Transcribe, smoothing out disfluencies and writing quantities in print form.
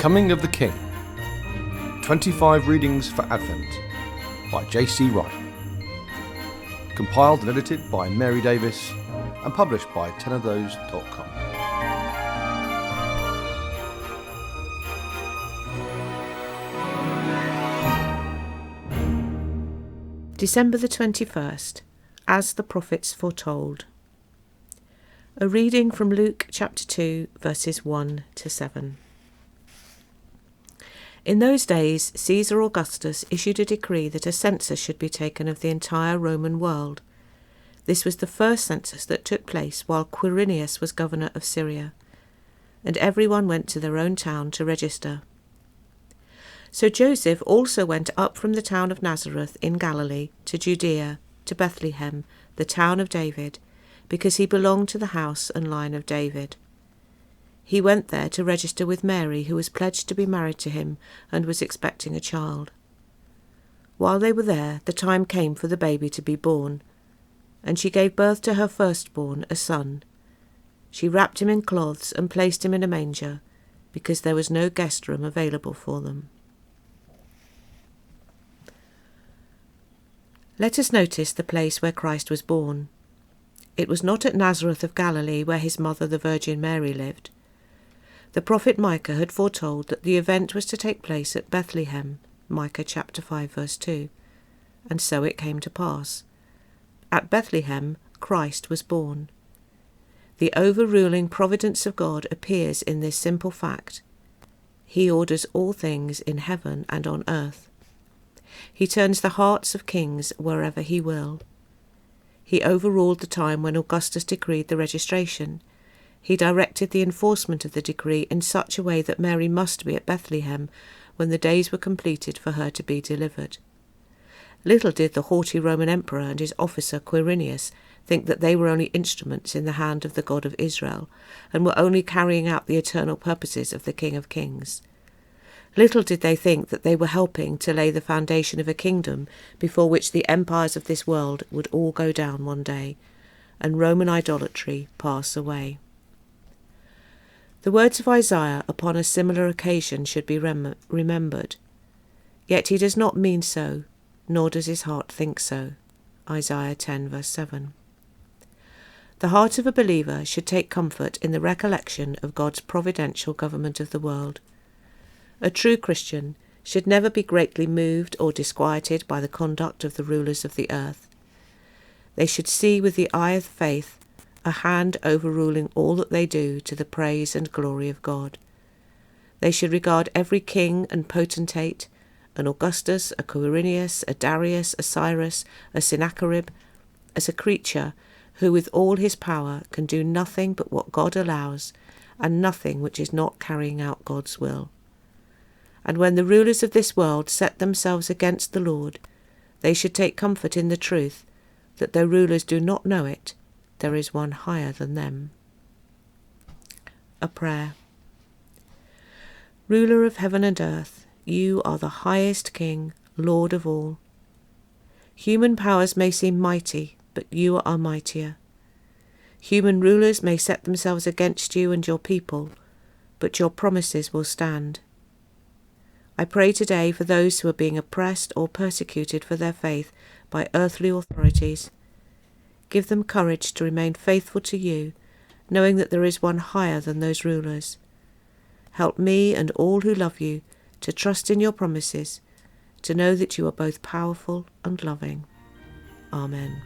Coming of the King. 25 Readings for Advent by J.C. Ryle. Compiled and edited by Mary Davis and published by tenofthose.com. December the 21st, as the prophets foretold. A reading from Luke chapter 2, verses 1 to 7. In those days, Caesar Augustus issued a decree that a census should be taken of the entire Roman world. This was the first census that took place while Quirinius was governor of Syria, and everyone went to their own town to register. So Joseph also went up from the town of Nazareth in Galilee to Judea, to Bethlehem, the town of David, because he belonged to the house and line of David. He went there to register with Mary, who was pledged to be married to him and was expecting a child. While they were there, the time came for the baby to be born, and she gave birth to her firstborn, a son. She wrapped him in cloths and placed him in a manger, because there was no guest room available for them. Let us notice the place where Christ was born. It was not at Nazareth of Galilee, where his mother, the Virgin Mary, lived. The prophet Micah had foretold that the event was to take place at Bethlehem, Micah chapter 5, verse 2, and so it came to pass. At Bethlehem, Christ was born. The overruling providence of God appears in this simple fact. He orders all things in heaven and on earth. He turns the hearts of kings wherever he will. He overruled the time when Augustus decreed the registration. He directed the enforcement of the decree in such a way that Mary must be at Bethlehem when the days were completed for her to be delivered. Little did the haughty Roman emperor and his officer Quirinius think that they were only instruments in the hand of the God of Israel, and were only carrying out the eternal purposes of the King of Kings. Little did they think that they were helping to lay the foundation of a kingdom before which the empires of this world would all go down one day, and Roman idolatry pass away. The words of Isaiah upon a similar occasion should be remembered. Yet he does not mean so, nor does his heart think so. Isaiah 10, verse 7. The heart of a believer should take comfort in the recollection of God's providential government of the world. A true Christian should never be greatly moved or disquieted by the conduct of the rulers of the earth. They should see with the eye of faith a hand overruling all that they do to the praise and glory of God. They should regard every king and potentate, an Augustus, a Quirinius, a Darius, a Cyrus, a Sennacherib, as a creature who with all his power can do nothing but what God allows, and nothing which is not carrying out God's will. And when the rulers of this world set themselves against the Lord, they should take comfort in the truth that though rulers do not know it, there is one higher than them. A prayer. Ruler of heaven and earth, you are the highest King, Lord of all. Human powers may seem mighty, but you are mightier. Human rulers may set themselves against you and your people, but your promises will stand. I pray today for those who are being oppressed or persecuted for their faith by earthly authorities. Give them courage to remain faithful to you, knowing that there is one higher than those rulers. Help me and all who love you to trust in your promises, to know that you are both powerful and loving. Amen.